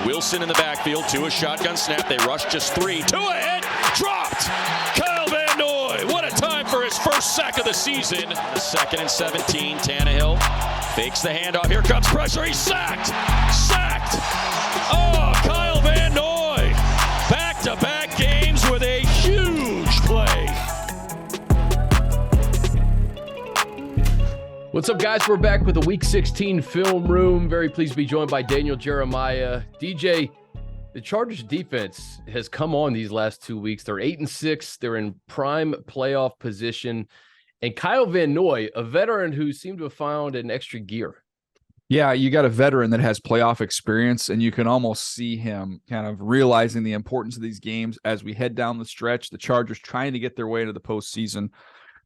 Wilson in the backfield, to a shotgun snap. They rush just 3. 2 ahead, dropped. Kyle Van Noy, what a time for his first sack of the season. 2nd and 17, Tannehill fakes the handoff. Here comes pressure, he's sacked. Oh, Kyle Van Noy, back-to-back games with a huge play. What's up, guys? We're back with the Week 16 Film Room. Very pleased to be joined by Daniel Jeremiah. DJ, the Chargers defense has come on these last 2 weeks. They're 8-6. They're in prime playoff position. And Kyle Van Noy, a veteran who seemed to have found an extra gear. Yeah, you got a veteran that has playoff experience, and you can almost see him kind of realizing the importance of these games as we head down the stretch. The Chargers trying to get their way into the postseason.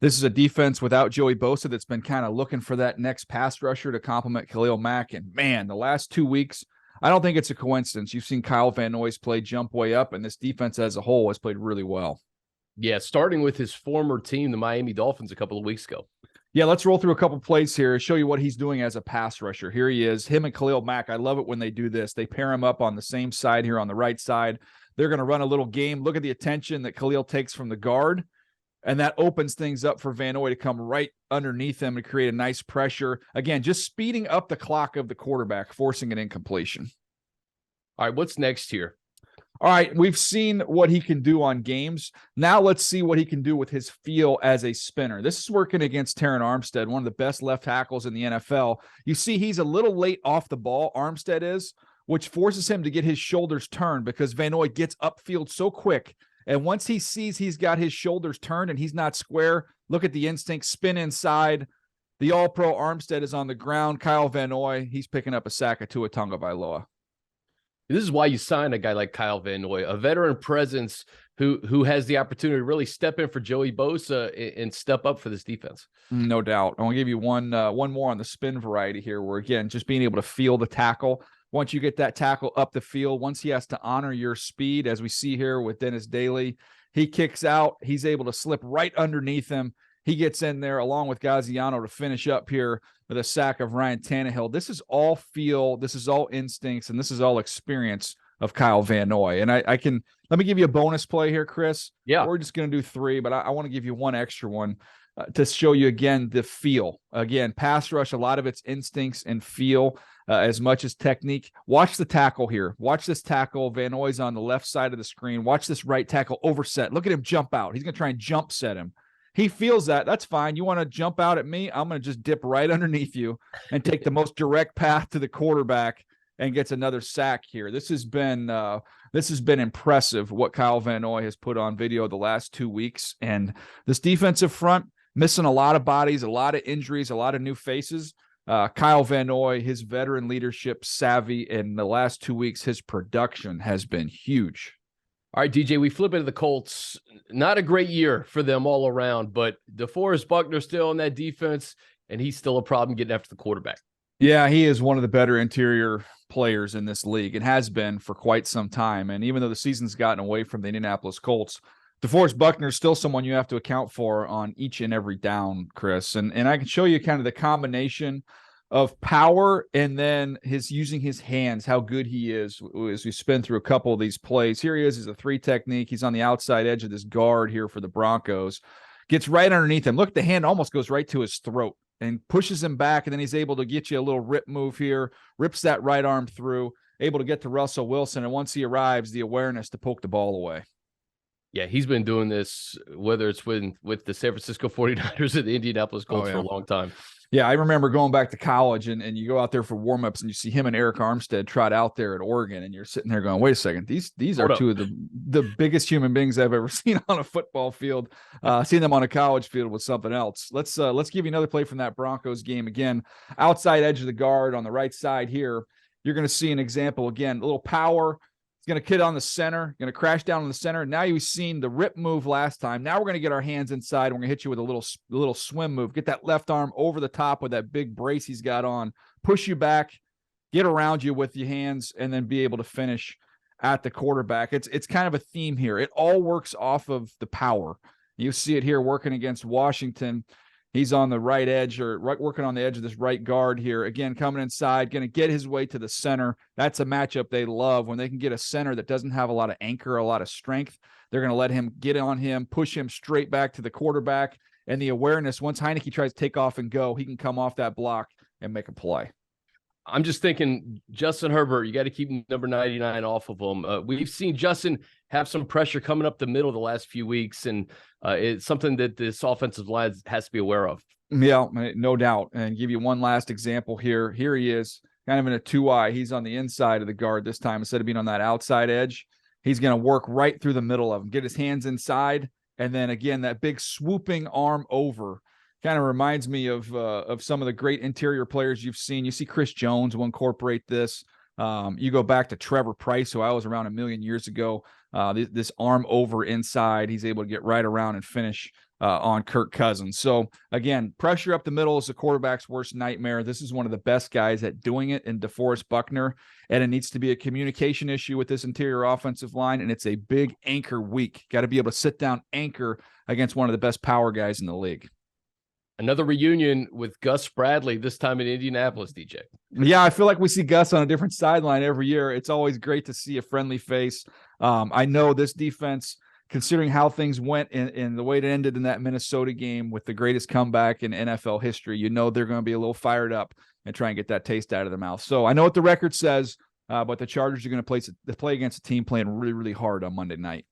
This is a defense without Joey Bosa that's been kind of looking for that next pass rusher to complement Khalil Mack. And, man, the last 2 weeks, I don't think it's a coincidence. You've seen Kyle Van Noy's play jump way up, and this defense as a whole has played really well. Yeah, starting with his former team, the Miami Dolphins, a couple of weeks ago. Yeah, let's roll through a couple plays here, show you what he's doing as a pass rusher. Here he is, him and Khalil Mack. I love it when they do this. They pair him up on the same side here on the right side. They're going to run a little game. Look at the attention that Khalil takes from the guard. And that opens things up for Van Noy to come right underneath him and create a nice pressure. Again, just speeding up the clock of the quarterback, forcing an incompletion. All right, what's next here? All right, we've seen what he can do on games. Now let's see what he can do with his feel as a spinner. This is working against Terron Armstead, one of the best left tackles in the NFL. You see he's a little late off the ball, Armstead is, which forces him to get his shoulders turned because Van Noy gets upfield so quick. And once he sees he's got his shoulders turned and he's not square, look at the instinct, spin inside. The all-pro Armstead is on the ground. Kyle Van Noy, he's picking up a sack of Tua Tagovailoa. This is why you sign a guy like Kyle Van Noy, a veteran presence who has the opportunity to really step in for Joey Bosa and step up for this defense. No doubt. I want to give you one more on the spin variety here where, again, just being able to feel the tackle. Once you get that tackle up the field, once he has to honor your speed, as we see here with Dennis Daly, he kicks out. He's able to slip right underneath him. He gets in there along with Gaziano to finish up here with a sack of Ryan Tannehill. This is all feel, this is all instincts, and this is all experience of Kyle Van Noy. And let me give you a bonus play here, Chris. Yeah. We're just going to do 3, but I want to give you one extra one to show you, again, the feel. Again, pass rush, a lot of it's instincts and feel. As much as technique. Watch the tackle here. Watch this tackle. Van Noy's on the left side of the screen. Watch this right tackle overset. Look at him jump out. He's going to try and jump set him. He feels that. That's fine. You want to jump out at me? I'm going to just dip right underneath you and take the most direct path to the quarterback and gets another sack here. This has been impressive what Kyle Van Noy has put on video the last 2 weeks. And this defensive front missing a lot of bodies, a lot of injuries, a lot of new faces. Kyle Van Noy, his veteran leadership savvy in the last 2 weeks, his production has been huge. All right, DJ, we flip into the Colts. Not a great year for them all around, but DeForest Buckner still on that defense, and he's still a problem getting after the quarterback. Yeah, he is one of the better interior players in this league and has been for quite some time. And even though the season's gotten away from the Indianapolis Colts, DeForest Buckner is still someone you have to account for on each and every down, Chris. And I can show you kind of the combination of power and then his using his hands, how good he is as we spin through a couple of these plays. Here he is a 3 technique. He's on the outside edge of this guard here for the Broncos. Gets right underneath him. Look, the hand almost goes right to his throat and pushes him back, and then he's able to get you a little rip move here, rips that right arm through, able to get to Russell Wilson, and once he arrives, the awareness to poke the ball away. Yeah, he's been doing this, whether it's with the San Francisco 49ers or the Indianapolis Colts for a long time. Yeah, I remember going back to college, and you go out there for warmups, and you see him and Eric Armstead trot out there at Oregon, and you're sitting there going, wait a second, these are two of the biggest human beings I've ever seen on a football field. Seeing them on a college field was something else. Let's give you another play from that Broncos game. Again, outside edge of the guard on the right side here, you're going to see an example, again, a little power. He's going to kid on the center, going to crash down on the center. Now you've seen the rip move last time. Now we're going to get our hands inside. And we're going to hit you with a little swim move. Get that left arm over the top with that big brace he's got on. Push you back, get around you with your hands, and then be able to finish at the quarterback. It's kind of a theme here. It all works off of the power. You see it here working against Washington. He's on the right edge or working on the edge of this right guard here. Again, coming inside, going to get his way to the center. That's a matchup they love when they can get a center that doesn't have a lot of anchor, a lot of strength. They're going to let him get on him, push him straight back to the quarterback. And the awareness, once Heineke tries to take off and go, he can come off that block and make a play. I'm just thinking, Justin Herbert, you got to keep number 99 off of him. We've seen Justin have some pressure coming up the middle the last few weeks, and it's something that this offensive line has to be aware of. Yeah, no doubt. And give you one last example here. Here he is, kind of in a 2-eye. He's on the inside of the guard this time instead of being on that outside edge. He's going to work right through the middle of him, get his hands inside, and then again that big swooping arm over. Kind of reminds me of some of the great interior players you've seen. You see Chris Jones will incorporate this. You go back to Trevor Price, who I was around a million years ago. This arm over inside, he's able to get right around and finish on Kirk Cousins. So again, pressure up the middle is the quarterback's worst nightmare. This is one of the best guys at doing it in DeForest Buckner, and it needs to be a communication issue with this interior offensive line, and it's a big anchor week. Got to be able to sit down anchor against one of the best power guys in the league. Another reunion with Gus Bradley, this time in Indianapolis, DJ. Yeah, I feel like we see Gus on a different sideline every year. It's always great to see a friendly face. I know this defense, considering how things went in the way it ended in that Minnesota game with the greatest comeback in NFL history, you know they're going to be a little fired up and try and get that taste out of their mouth. So I know what the record says, but the Chargers are going to play against a team playing really, really hard on Monday night.